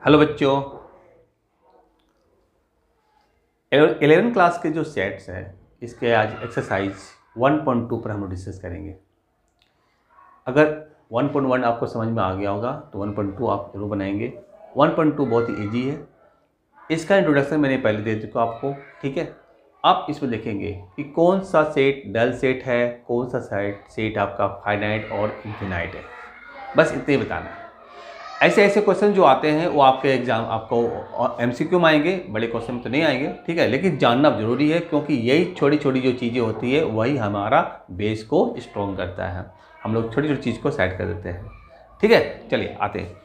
Hello बच्चों, 11th class के जो सेट्स हैं इसके आज एक्सरसाइज 1.2 पर हम लोग डिस्कस करेंगे। अगर 1.1 आपको समझ में आ गया होगा तो 1.2 आप जरूर बनाएंगे। 1.2 बहुत ही ईजी है। इसका इंट्रोडक्शन मैंने पहले दे चुका आपको, ठीक है। आप इसमें देखेंगे कि कौन सा सेट डल सेट है, कौन सा सेट आपका फाइनाइट और इनफिनाइट है, बस इतने ही बताना है। ऐसे ऐसे क्वेश्चन जो आते हैं वो आपके एग्जाम आपको एमसीक्यू में आएंगे, बड़े क्वेश्चन तो नहीं आएंगे, ठीक है। लेकिन जानना जरूरी है क्योंकि यही छोटी छोटी जो चीज़ें होती है वही हमारा बेस को स्ट्रॉन्ग करता है। हम लोग छोटी छोटी चीज़ को सेट कर देते हैं, ठीक है। चलिए आते हैं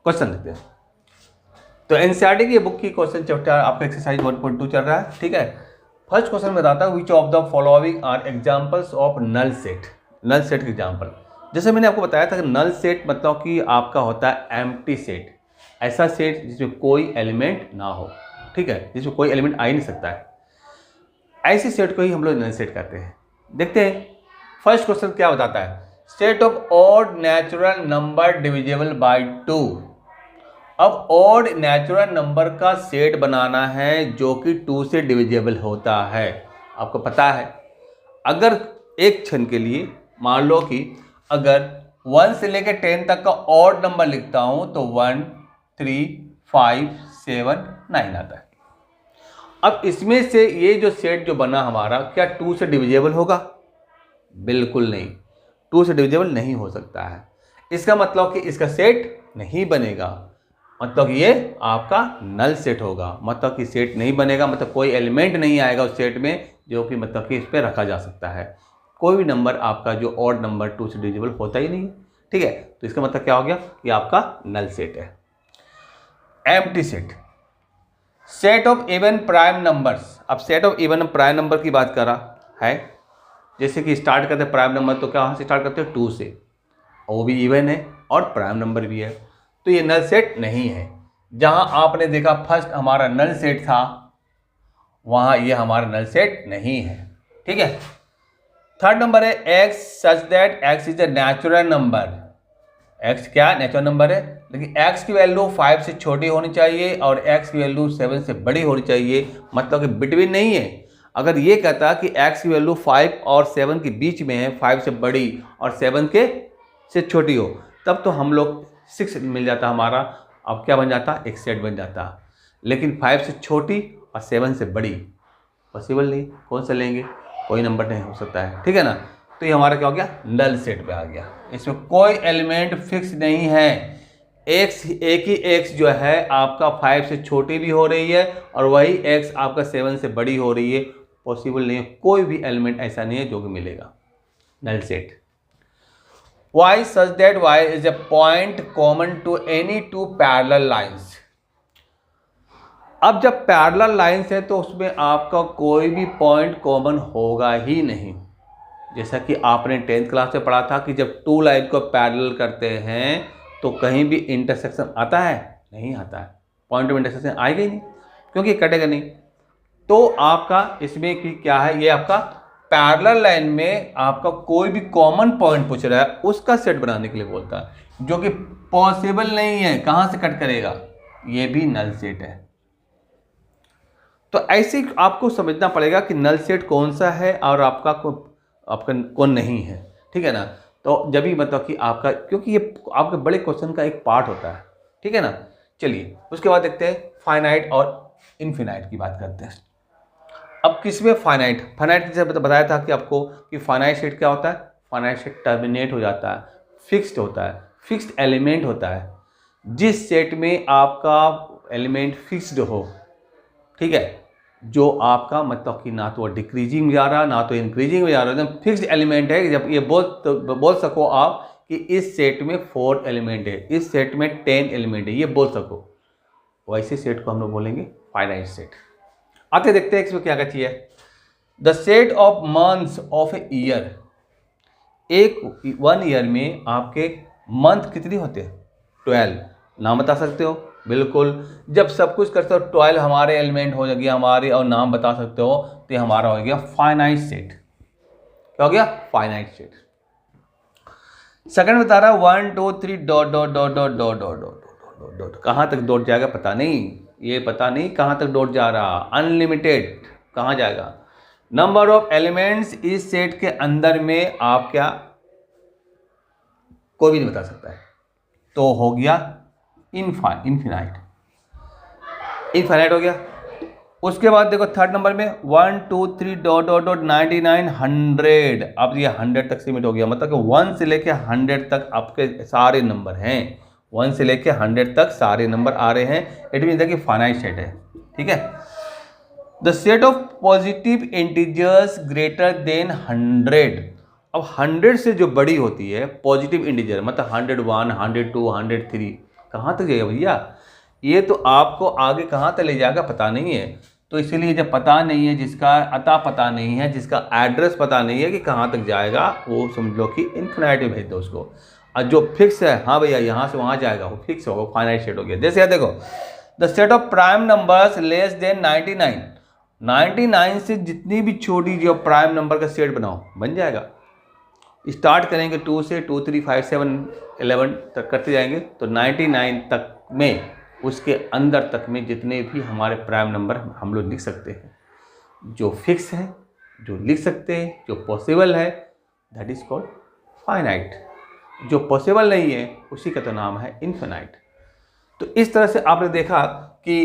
क्वेश्चन देखते हैं। तो एनसीईआरटी की बुक की क्वेश्चन चैप्टर आपका एक्सरसाइज 1.2 चल रहा है, ठीक है। फर्स्ट क्वेश्चन बताता हूँ, which of the following are examples of null set. Null set के एग्जाम्पल, जैसे मैंने आपको बताया था कि नल सेट मतलब कि आपका होता है एम्प्टी सेट, ऐसा सेट जिसमें कोई एलिमेंट ना हो, ठीक है, जिसमें कोई एलिमेंट आ ही नहीं सकता है। ऐसे सेट को ही हम लोग नल सेट कहते हैं। देखते हैं फर्स्ट क्वेश्चन क्या बताता है। Set of odd natural number divisible by 2। अब ऑड नेचुरल नंबर का सेट बनाना है जो कि 2 से डिविजिबल होता है। आपको पता है, अगर एक क्षण के लिए मान लो कि अगर 1 से लेकर 10 तक का ऑड नंबर लिखता हूं तो 1, 3, 5, 7, 9 आता है। अब इसमें से ये जो सेट जो बना हमारा, क्या 2 से डिविजिबल होगा? बिल्कुल नहीं, 2 से डिविजिबल नहीं हो सकता है। इसका मतलब कि इसका सेट नहीं बनेगा, मतलब ये आपका नल सेट होगा। मतलब कि सेट नहीं बनेगा, मतलब कोई एलिमेंट नहीं आएगा उस सेट में जो कि मतलब कि इस पर रखा जा सकता है। कोई भी नंबर आपका जो ऑड नंबर 2 से डिविजिबल होता ही नहीं है, ठीक है। तो इसका मतलब क्या हो गया कि आपका नल सेट है। Empty set, set of even prime numbers. अब set of even prime number की बात कर रहा है, जैसे कि स्टार्ट करते हैं प्राइम नंबर तो कहाँ से स्टार्ट करते हैं? 2 से, और वो भी इवन है और प्राइम नंबर भी है, तो ये नल सेट नहीं है। जहां आपने देखा फर्स्ट हमारा नल सेट था, वहां ये हमारा नल सेट नहीं है, ठीक है। थर्ड नंबर है x such that X is a natural number. X क्या नेचुरल नंबर है, लेकिन एक्स की वैल्यू 5 से छोटी होनी चाहिए और एक्स की वैल्यू 7 से बड़ी होनी चाहिए, मतलब कि बिटवीन नहीं है। अगर ये कहता कि एक्स की वैल्यू 5 और 7 के बीच में है, 5 से बड़ी और 7 के से छोटी हो, तब तो हम लोग 6 मिल जाता हमारा। अब क्या बन जाता? एक सेट बन जाता। लेकिन 5 से छोटी और 7 से बड़ी पॉसिबल नहीं, कौन सा लेंगे? कोई नंबर नहीं हो सकता है, ठीक है ना। तो ये हमारा क्या हो गया? नल सेट पे आ गया। इसमें कोई एलिमेंट फिक्स नहीं है। एक ही एक्स जो है आपका 5 से छोटी भी हो रही है और वही एक्स आपका 7 से बड़ी हो रही है, पॉसिबल नहीं है। कोई भी एलिमेंट ऐसा नहीं है जो कि मिलेगा। Null set. Y such that Y is a point common to any two parallel lines। अब जब पैरेलल लाइंस है तो उसमें आपका कोई भी पॉइंट कॉमन होगा ही नहीं। जैसा कि आपने 10th क्लास में पढ़ा था कि जब 2 लाइन को पैरेलल करते हैं तो कहीं भी इंटरसेक्शन आता है? नहीं आता है। पॉइंट ऑफ इंटरसेक्शन आएगा ही नहीं क्योंकि कटेगा नहीं। तो आपका इसमें कि क्या है, ये आपका पैरेलल लाइन में आपका कोई भी कॉमन पॉइंट पूछ रहा है, उसका सेट बनाने के लिए बोलता है, जो कि पॉसिबल नहीं है। कहां से कट करेगा? ये भी नल सेट है। तो ऐसे आपको समझना पड़ेगा कि नल सेट कौन सा है और आपका कौन नहीं है, ठीक है ना। तो जब भी मतलब कि आपका, क्योंकि ये आपके बड़े क्वेश्चन का एक पार्ट होता है, ठीक है ना। चलिए उसके बाद देखते हैं फाइनाइट और इनफिनाइट की बात करते हैं। अब किसमें फाइनाइट जैसे बताया था कि आपको कि फाइनाइट सेट क्या होता है। फाइनाइट सेट टर्मिनेट हो जाता है, फिक्स्ड होता है, फिक्स्ड एलिमेंट होता है। जिस सेट में आपका एलिमेंट फिक्स्ड हो, ठीक है, जो आपका मतलब कि ना तो डिक्रीजिंग में जा रहा ना तो इंक्रीजिंग में जा रहा, एकदम फिक्स्ड एलिमेंट है। जब ये बोल सको आप कि इस सेट में 4 एलिमेंट है, इस सेट में 10 एलिमेंट है, ये बोल सको, वैसे सेट को हम लोग बोलेंगे फाइनाइट सेट। आते देखते हैं इसमें क्या कहती है। The set of months of a year. एक 1 ईयर में आपके मंथ कितने होते हैं? 12। नाम बता सकते हो? बिल्कुल। जब सब कुछ करते हो 12 हमारे एलिमेंट हो जाएगी हमारे, और नाम बता सकते हो, तो ये हमारा हो गया फाइनाइट सेट। क्या हो गया? Finite set. सेकंड बता रहा है 1 2 3 dot dot dot dot dot dot dot. Dot कहाँ तक डॉट जाएगा पता नहीं, ये पता नहीं कहाँ तक डॉट जा रहा, अनलिमिटेड कहाँ जाएगा। नंबर ऑफ एलिमेंट्स इस सेट के अंदर में आप क्या, कोई भी नहीं बता सकता है, तो हो गया इनफिनाइट हो गया। उसके बाद देखो थर्ड नंबर में 1 2 3 डॉट डॉट डॉट 99 100, अब ये 100 तक सीमित हो गया, मतलब कि 1 से लेके 100 तक आपके सारे नंबर हैं, 1 से लेके 100 तक सारे नंबर आ रहे हैं, इट मीन कि फाइनाइट सेट है। ठीक है, the set of positive integers greater than 100, अब 100 से जो बड़ी होती है पॉजिटिव इंटीजर, मतलब 101 102 103, कहाँ तक जाएगा भैया, ये तो आपको आगे कहाँ तक ले जाएगा पता नहीं है। तो इसीलिए जब पता नहीं है, जिसका अता पता नहीं है, जिसका एड्रेस पता नहीं है कि कहाँ तक जाएगा, वो समझ लो कि इनफिनाइट में भेज दो उसको। और जो फिक्स है, हाँ भैया यहाँ से वहाँ जाएगा, वो फिक्स होगा, फाइनाइट सेट हो गया। जैसे देखो the set of prime numbers less than 99, 99 से जितनी भी छोटी जो प्राइम नंबर का सेट बनाओ बन जाएगा। स्टार्ट करेंगे 2 से 2 3 5 7 11 तक करते जाएंगे, तो 99 तक में उसके अंदर तक में जितने भी हमारे प्राइम नंबर हम लोग लिख सकते हैं, जो फिक्स है, जो लिख सकते हैं, जो पॉसिबल है, दैट इज कॉल्ड फाइनाइट। जो पॉसिबल नहीं है उसी का तो नाम है इनफिनाइट। तो इस तरह से आपने देखा कि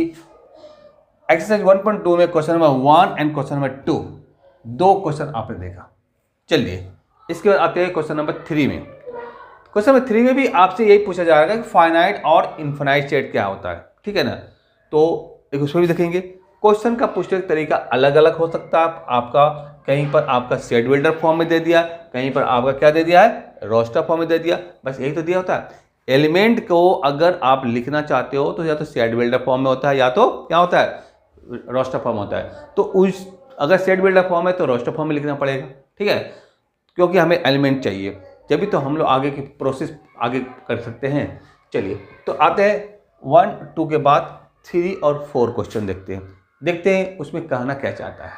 एक्सरसाइज 1.2 में question number 1 and question number 2, दो क्वेश्चन आपने देखा। चलिए इसके बाद आते हैं क्वेश्चन नंबर 3 में। क्वेश्चन नंबर 3 में भी आपसे यही पूछा जा रहा है कि फाइनाइट और इनफिनाइट सेट क्या होता है। ठीक है ना, तो एक उसमें भी देखेंगे। क्वेश्चन का पूछने का तरीका अलग अलग हो सकता है आपका, कहीं पर आपका सेट बिल्डर फॉर्म में दे दिया, कहीं पर आपका क्या दे दिया है, रोस्टर फॉर्म में दे दिया, बस यही तो दिया होता है। एलिमेंट को अगर आप लिखना चाहते हो तो या तो सेट बिल्डर फॉर्म में होता है, या तो क्या होता है, रोस्टर फॉर्म होता है। तो उस अगर सेट बिल्डर फॉर्म है तो रोस्टर फॉर्म में लिखना पड़ेगा। ठीक है, क्योंकि हमें एलिमेंट चाहिए, जब भी तो हम लोग आगे की प्रोसेस आगे कर सकते हैं। चलिए तो आते हैं 1 2 के बाद 3 और 4 क्वेश्चन देखते हैं उसमें कहना क्या चाहता है।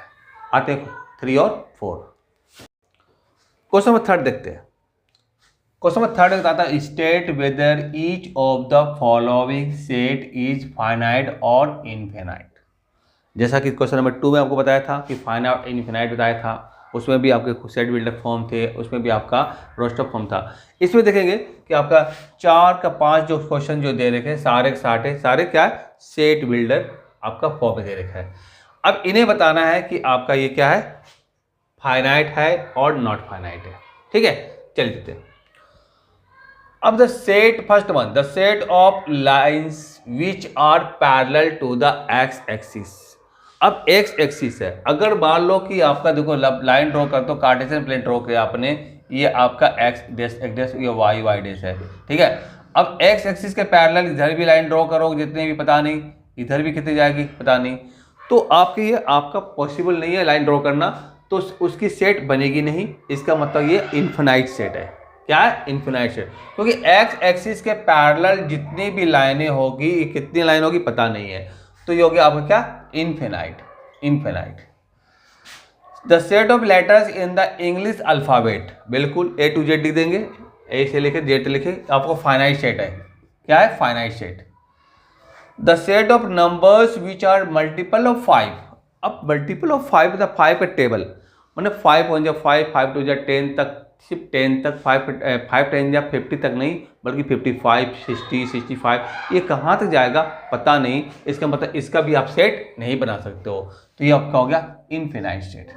आते हैं 3 और 4। क्वेश्चन नंबर 3 देखते हैं। क्वेश्चन नंबर 3 बताता है state whether each of the following set is finite और इनफिनाइट। जैसा कि क्वेश्चन नंबर 2 में आपको बताया था कि फाइनाइट और इनफिनाइट बताया था, उसमें भी आपके सेट बिल्डर फॉर्म थे, उसमें भी आपका रोस्टर फॉर्म था। इसमें देखेंगे कि आपका 4 का 5 जो क्वेश्चन जो दे रखे हैं सारे के सारे क्या है, सेट बिल्डर आपका फॉर्म में दे रखा है। अब इन्हें बताना है कि आपका ये क्या है, फाइनाइट है और नॉट फाइनाइट है। ठीक है, चलिए देखते हैं। अब the set, first one, the set of lines which are parallel to the X axis. अब एक्स एक्सिस है, अगर मान लो कि आपका देखो लाइन ड्रॉ कर दो, कार्टेशियन प्लेन ड्रॉ किया आपने, ये आपका एक्स डैश एक डैश, ये वाई डैश है। ठीक है, अब एक्स एक्सिस के पैरेलल इधर भी लाइन ड्रॉ करो, जितने भी पता नहीं, इधर भी कितनी जाएगी पता नहीं, तो आपके ये आपका पॉसिबल नहीं है लाइन ड्रॉ करना, तो उसकी सेट बनेगी नहीं। इसका मतलब ये इनफिनाइट सेट है। क्या है, इनफिनाइट सेट, क्योंकि एक्स एक्सिस के पैरेलल जितनी भी लाइनें होगी, कितनी लाइन होगी पता नहीं है, तो ये हो गया आपका क्या, infinite. The set of letters in the English alphabet, बिल्कुल A to Z लिख देंगे, ए से लेकर जेड लिखे, आपको फाइनाइट सेट है। क्या है, finite set. The set of numbers which are multiple of 5, अब मल्टीपल ऑफ 5 मतलब 5 का टेबल, मतलब 5 1 जा 5, 5 2 जा 10 तक, सिर्फ 10 तक, 5 10 जा 50 तक नहीं, बल्कि 55 60 65, ये कहाँ तक जाएगा पता नहीं। इसका मतलब इसका भी आप सेट नहीं बना सकते हो, तो ये आपका हो गया infinite set.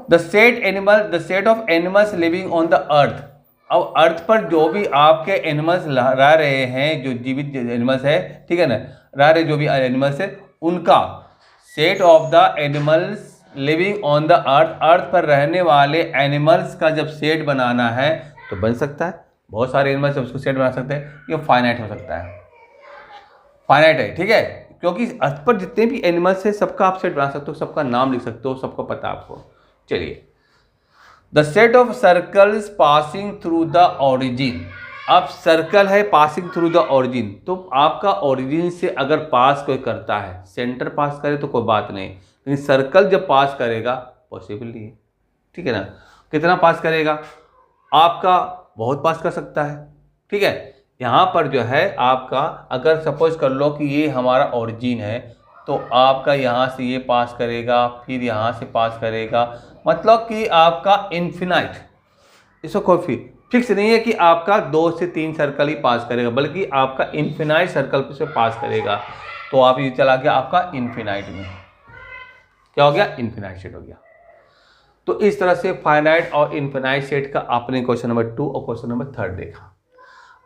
The set of animals living on the अर्थ, अब अर्थ पर जो भी आपके एनिमल्स रह रहे हैं, जो जीवित एनिमल्स है, ठीक है ना, रह रहे जो भी एनिमल्स है, उनका set of the animals living on the earth, earth पर रहने वाले एनिमल्स का जब सेट बनाना है तो बन सकता है। बहुत सारे एनिमल्स उसको सेट बना सकते हैं, ये फाइनाइट हो सकता है, फाइनाइट है। ठीक है, क्योंकि अर्थ पर जितने भी एनिमल्स है सबका आप सेट बना सकते हो, सबका नाम लिख सकते हो, सबको पता आपको। चलिए, the set of circles passing through the origin, अब सर्कल है पासिंग थ्रू द ओरिजिन, तो आपका ओरिजिन से अगर पास कोई करता है, सेंटर पास करे तो कोई बात नहीं, लेकिन सर्कल जब पास करेगा पॉसिबल नहीं है। ठीक है ना, कितना पास करेगा, आपका बहुत पास कर सकता है। ठीक है, यहाँ पर जो है आपका, अगर सपोज कर लो कि ये हमारा ओरिजिन है, तो आपका यहाँ से ये पास करेगा, फिर यहाँ से पास करेगा, मतलब कि आपका इन्फिनाइट, इसको कोई फिक्स नहीं है कि आपका 2 से 3 सर्कल ही पास करेगा, बल्कि आपका इन्फिनाइट सर्कल से पास करेगा। तो आप ये चला गया आपका इन्फिनाइट में, क्या हो गया, इन्फिनाइट सेट हो गया। तो इस तरह से फाइनाइट और इन्फिनाइट सेट का आपने क्वेश्चन नंबर 2 और क्वेश्चन नंबर 3 देखा।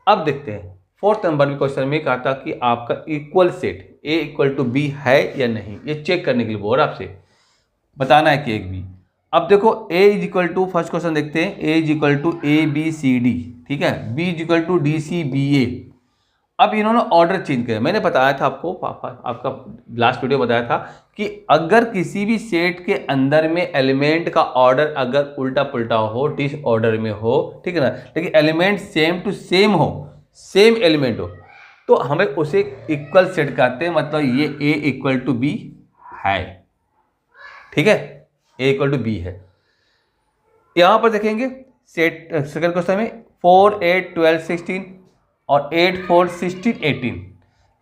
अब देखते हैं 4th नंबर में क्वेश्चन में कहा था कि आपका equal set A equal to B है या नहीं, ये चेक करने के लिए बोल रहा आपसे, बताना है कि एक भी। अब देखो A is equal to, first question देखते हैं, A is equal to ABCD, ठीक है, B is equal to DCBA। अब इन्होंने ऑर्डर चेंज किया। मैंने बताया था आपको, आपका लास्ट वीडियो बताया था कि अगर किसी भी सेट के अंदर में एलिमेंट का ऑर्डर अगर उल्टा पुल्टा हो, डिसऑर्डर में हो, ठीक है ना, लेकिन एलिमेंट सेम टू सेम हो, सेम एलिमेंट हो, तो हमें उसे इक्वल सेट कहते हैं। मतलब ये A इक्वल टू B है, ठीक है, A इक्वल टू B है। यहां पर देखेंगे सेट सेकंड क्वेश्चन में 4, 8, 12, 16 और 8, 4, 16, 18,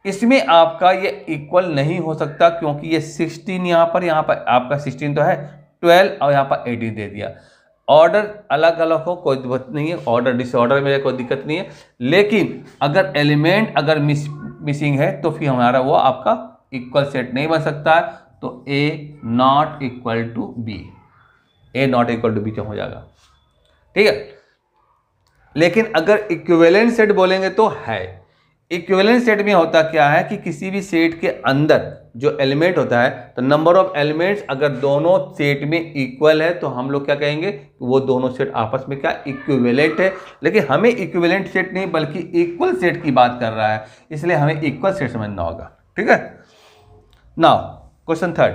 इसमें आपका ये इक्वल नहीं हो सकता, क्योंकि ये 16 यहाँ पर आपका 16 तो है, 12 और यहाँ पर 18 दे दिया। ऑर्डर अलग अलग हो कोई दिक्कत नहीं है, ऑर्डर डिसऑर्डर में कोई दिक्कत नहीं है, लेकिन अगर एलिमेंट अगर मिसिंग है तो फिर हमारा वो आपका इक्वल सेट नहीं बन सकता है। तो A not equal to B, A not equal to B क्यों हो जाएगा, ठीक है। लेकिन अगर इक्विवेलेंट सेट बोलेंगे तो है। इक्विवेलेंट सेट में होता क्या है कि किसी भी सेट के अंदर जो एलिमेंट होता है, तो नंबर ऑफ एलिमेंट्स अगर दोनों सेट में इक्वल है तो हम लोग क्या कहेंगे, वो दोनों सेट आपस में क्या इक्विवेलेंट है। लेकिन हमें इक्विवेलेंट सेट नहीं बल्कि इक्वल सेट की बात कर रहा है, इसलिए हमें इक्वल सेट समझना होगा, ठीक है। नाउ क्वेश्चन 3,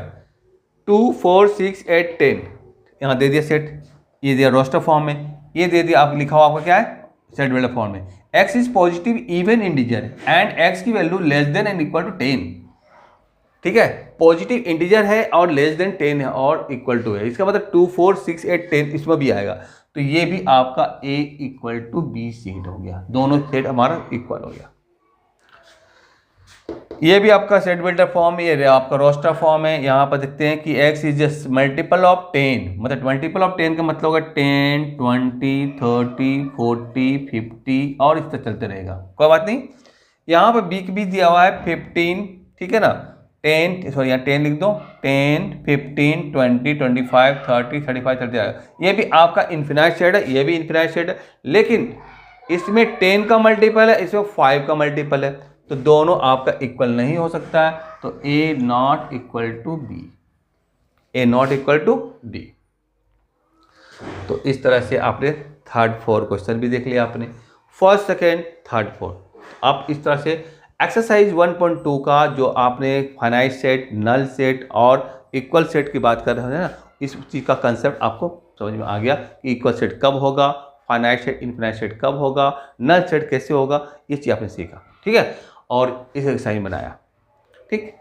2, 4, 6, 8, 10 यहाँ दे दिया सेट, ये दिया रोस्टर फॉर्म में, ये दे दिया आप लिखा हुआ आपका क्या है, सेट बिल्डर फॉर्म में। x is positive even integer and x की value less than and equal to 10, ठीक है, पॉजिटिव इंटीजर है और लेस देन 10 है और इक्वल टू है, इसका मतलब 2, 4, 6, 8, 10 इसमें भी आएगा। तो ये भी आपका A equal to B set हो गया, दोनों सेट हमारा इक्वल हो गया। ये भी आपका सेट बिल्डर फॉर्म, ये आपका रोस्टर फॉर्म है। यहाँ पर देखते हैं कि x is just multiple of 10, मतलब मल्टीपल ऑफ 10 का मतलब होगा 10, 20, 30, 40, 50 और इस तरह चलते रहेगा, कोई बात नहीं। यहाँ पर b भी दिया हुआ है 15, ठीक है ना, 10 सॉरी यहाँ 10 लिख दो, 10, 15, 20, 25, 30, 35 चलते जाएगा। ये भी आपका इन्फिनाइट सेट है, ये भी इन्फिनाइट सेट है, लेकिन इसमें 10 का मल्टीपल है, इसमें 5 का मल्टीपल है, तो दोनों आपका इक्वल नहीं हो सकता है। तो A not equal to B, A not equal to D। तो इस तरह से आपने 3rd 4 क्वेश्चन भी देख लिया आपने, 1st 2nd 3rd 4। आप इस तरह से एक्सरसाइज 1.2 का जो आपने फाइनाइट सेट, नल सेट और इक्वल सेट की बात कर रहे हैं ना, इस चीज़ का कंसेप्ट आपको समझ में आ गया कि इक्वल सेट कब होगा, फाइनाइट सेट इनफिनाइट सेट कब होगा, नल सेट कैसे होगा, ये चीज़ आपने सीखा, ठीक है, और इस एक्सरसाइज बनाया, ठीक।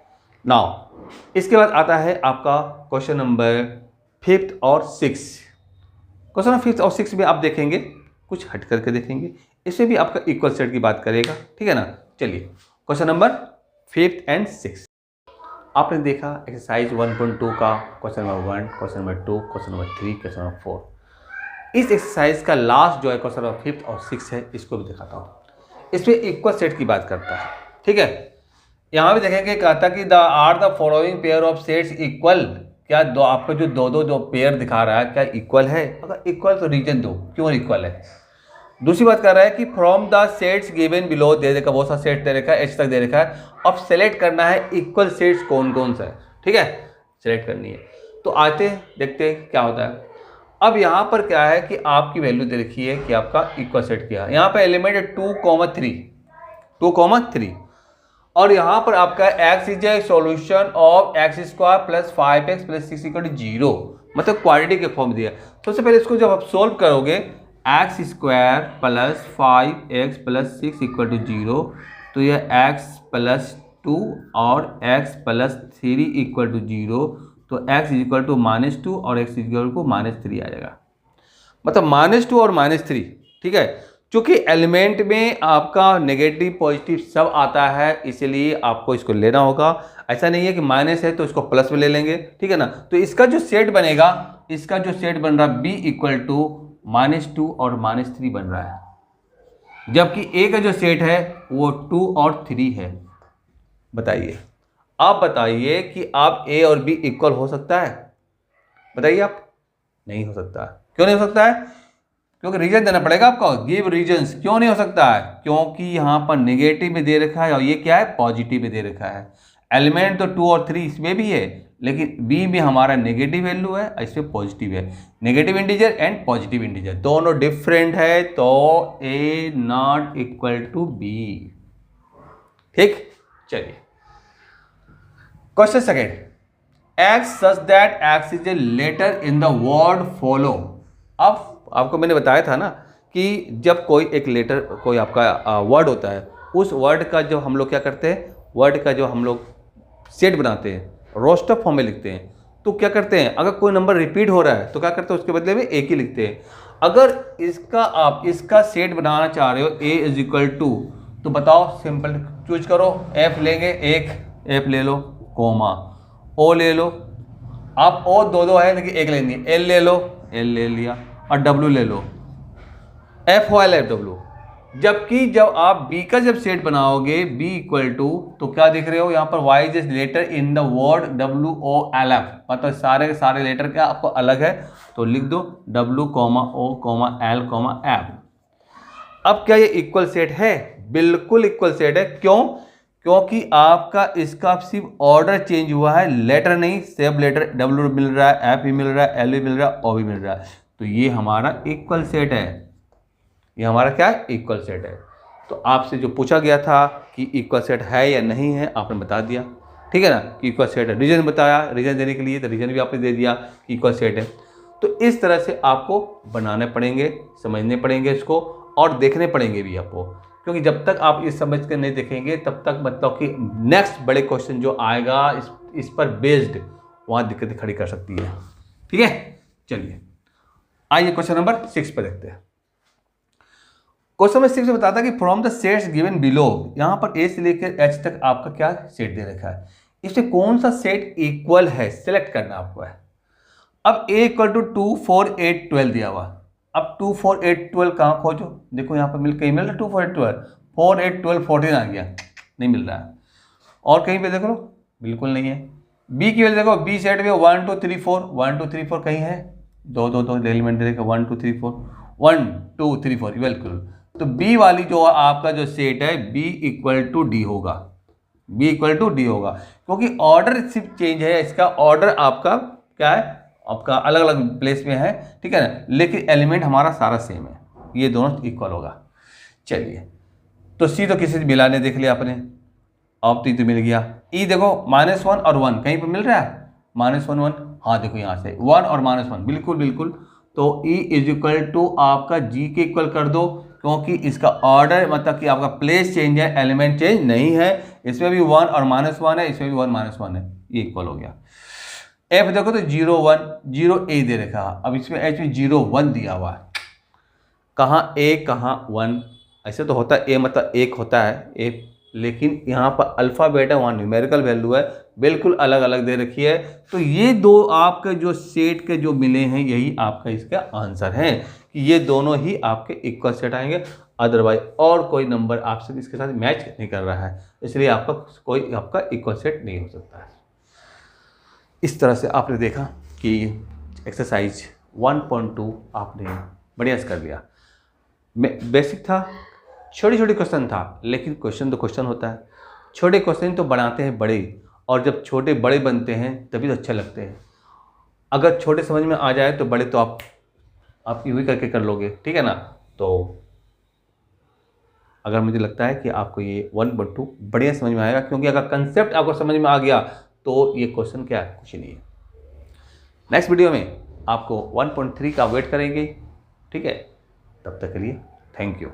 नाउ इसके बाद आता है आपका क्वेश्चन नंबर 5th और 6th। क्वेश्चन नंबर 5th और 6th में आप देखेंगे कुछ हट करके देखेंगे, इसमें भी आपका इक्वल सेट की बात करेगा, ठीक है ना। चलिए question number 5th and 6th आपने देखा एक्सरसाइज 1.2 का question number 1, question number 2, question number 3, question number 4। इस एक्सरसाइज का लास्ट जो है क्वेश्चन नंबर 5th और 6th है, इसको भी दिखाता हूँ। इसमें इक्वल सेट की बात करता है, ठीक है। यहाँ भी देखेंगे कहता कि the are the following pair of sets equal, क्या दो आपको जो दो पेयर दिखा रहा है क्या इक्वल है, अगर इक्वल तो रीजन दो क्यों इक्वल है। दूसरी बात कर रहा है कि from the sets given below दे रखा, बहुत सा सेट दे रखा है, एच तक दे रखा है, अब सेलेक्ट करना है इक्वल सेट्स कौन कौन सा है, ठीक है, सेलेक्ट करनी है। तो आते देखते क्या होता है। अब यहाँ पर क्या है कि आपकी वैल्यू दे रखी है कि आपका इक्वल सेट क्या है, यहाँ पर एलिमेंट है 2,3 और यहाँ पर आपका x is a solution of x² plus 5x plus 6 equal to 0, मतलब क्वाड्रेटिक के फॉर्म दिया। सबसे पहले इसको जब आप सोल्व करोगे x² plus 5x plus 6 equal to 0, तो यह x प्लस 2 और x प्लस 3 इक्वल टू 0, तो x इक्वल टू -2 और x इक्वल टू -3 आ जाएगा, मतलब -2 और -3, ठीक है। चूंकि एलिमेंट में आपका नेगेटिव पॉजिटिव सब आता है, इसलिए आपको इसको लेना होगा। ऐसा नहीं है कि माइनस है तो इसको प्लस में ले लेंगे, ठीक है ना। तो इसका जो सेट बनेगा, इसका जो सेट बन रहा है b इक्वल टू -2 और -3 बन रहा है, जबकि a का जो सेट है वो 2 और 3 है। बताइए, आप बताइए कि आप a और b इक्वल हो सकता है? बताइए आप। नहीं हो सकता। क्यों नहीं हो सकता है? क्योंकि रीजन देना पड़ेगा आपको, गिव रीजंस। क्यों नहीं हो सकता है? क्योंकि यहां पर नेगेटिव में दे रखा है और ये क्या है, पॉजिटिव में दे रखा है। एलिमेंट तो 2 और 3 इसमें भी है, लेकिन बी में हमारा नेगेटिव वैल्यू है, इसमें पॉजिटिव है। Negative integer and positive integer दोनों डिफरेंट है, तो A not equal to B. ठीक, चलिए question second, X such that X is a letter in the word follow. अब आपको मैंने बताया था ना कि जब कोई एक लेटर, कोई आपका वर्ड होता है, उस वर्ड का जो हम लोग क्या करते हैं, वर्ड का जो हम लोग सेट बनाते हैं, रोस्टर फॉर्म में लिखते हैं। तो क्या करते हैं, अगर कोई नंबर रिपीट हो रहा है तो क्या करते हैं, उसके बदले में एक ही लिखते हैं। अगर इसका आप इसका सेट बनाना चाह रहे हो a इज इक्वल टू, तो बताओ, सिंपल चूज करो, f लेंगे, एक f ले लो, कोमा o ले लो। आप o दो है लेकिन एक लेनी है, l ले लो, l ले लिया, और w ले लो, f वाला w। जबकि जब आप b का जब सेट बनाओगे b इक्वल टू, तो क्या देख रहे हो यहाँ पर, y is letter in the word w o l f, मतलब सारे के सारे लेटर क्या आपको अलग है, तो लिख दो w, o, l, f। अब क्या ये इक्वल सेट है? बिल्कुल इक्वल सेट है। क्यों? क्योंकि आपका इसका सिर्फ ऑर्डर चेंज हुआ है, लेटर नहीं, सब लेटर w मिल रहा है, f भी मिल रहा है, l भी मिल रहा है, o भी मिल रहा है, तो ये हमारा इक्वल सेट है। ये हमारा क्या है, इक्वल सेट है। तो आपसे जो पूछा गया था कि इक्वल सेट है या नहीं है, आपने बता दिया, ठीक है ना, कि इक्वल सेट है। रीजन बताया, रीजन देने के लिए तो रीजन भी आपने दे दिया कि इक्वल सेट है। तो इस तरह से आपको बनाने पड़ेंगे, समझने पड़ेंगे इसको, और देखने पड़ेंगे भी आपको, क्योंकि जब तक आप ये समझ कर नहीं देखेंगे तब तक मतलब कि नेक्स्ट बड़े क्वेश्चन जो आएगा इस पर बेस्ड, वहाँ दिक्कतें खड़ी कर सकती है। ठीक है, चलिए आइए क्वेश्चन नंबर 6 पर देखते हैं। क्वेश्चन नंबर 6 में बताता है कि from the sets given below, यहाँ पर ए से लेकर एच तक आपका क्या सेट दे रखा है, इससे कौन सा सेट इक्वल है सिलेक्ट करना आपको है। अब ए इक्वल टू 2, 4, 8, 12 दिया हुआ। अब 2, 4, 8, 12 कहाँ खोजो, देखो यहाँ पर कहीं मिल रहा है 2, 4, 8, 12, 4, 8, 12, 14 आ गया, नहीं मिल रहा है। और कहीं पे देख लो, बिल्कुल नहीं है। बी की वैल्यू देखो, बी सेट में 1, 2, 3, 4, 1, 2, 3, 4 कहीं है, दो एलिमेंट देखो, 1, 2, 3, 4, 1, 2, 3, 4, बिल्कुल। तो बी वाली जो आपका जो सेट है, बी इक्वल टू डी होगा, बी इक्वल टू डी होगा, क्योंकि ऑर्डर सिर्फ चेंज है, इसका ऑर्डर आपका क्या है, आपका अलग अलग प्लेस में है, ठीक है ना, लेकिन एलिमेंट हमारा सारा सेम है, ये दोनों इक्वल होगा। चलिए, तो सी तो किसी से मिला नहीं, देख लिया आपने, अब तो मिल गया। ई देखो -1 और 1 कहीं पर मिल रहा है, -1, 1, हाँ देखो यहाँ से 1 और -1, बिल्कुल बिल्कुल। तो ई इज इक्वल टू आपका जी के इक्वल कर दो, क्योंकि इसका ऑर्डर मतलब कि आपका प्लेस चेंज है, एलिमेंट चेंज नहीं है। इसमें भी 1 और -1 है, इसमें भी 1 -1 है, ये इक्वल हो गया। एफ देखो तो 0, 1, 0 ए दे रखा, अब इसमें एच में 0, 1 दिया हुआ है, कहाँ ए कहाँ 1, ऐसे तो होता है ए मतलब एक होता है ए, लेकिन यहाँ पर अल्फ़ाबेट है, वहाँ न्यूमेरिकल वैल्यू है, बिल्कुल अलग अलग दे रखी है। तो ये दो आपके जो सेट के जो मिले हैं, यही आपका इसका आंसर है कि ये दोनों ही आपके इक्वल सेट आएंगे, अदरवाइज और कोई नंबर आपसे इसके साथ मैच नहीं कर रहा है, इसलिए आपका कोई आपका इक्वल सेट नहीं हो सकता है। इस तरह से आपने देखा कि एक्सरसाइज 1.2 आपने बढ़िया से कर लिया। बेसिक था, छोटी छोटी क्वेश्चन था, लेकिन क्वेश्चन तो क्वेश्चन होता है, छोटे क्वेश्चन तो बनाते हैं बड़े, और जब छोटे बड़े बनते हैं तभी तो अच्छे लगते हैं। अगर छोटे समझ में आ जाए तो बड़े तो आप यूँ ही करके कर लोगे, ठीक है ना। तो अगर मुझे लगता है कि आपको ये 1.2 बढ़िया समझ में आएगा, क्योंकि अगर कंसेप्ट आपको समझ में आ गया तो ये क्वेश्चन क्या है, कुछ ही नहीं है। नेक्स्ट वीडियो में आपको 1.3 का वेट करेंगे, ठीक है। तब तक के लिए थैंक यू।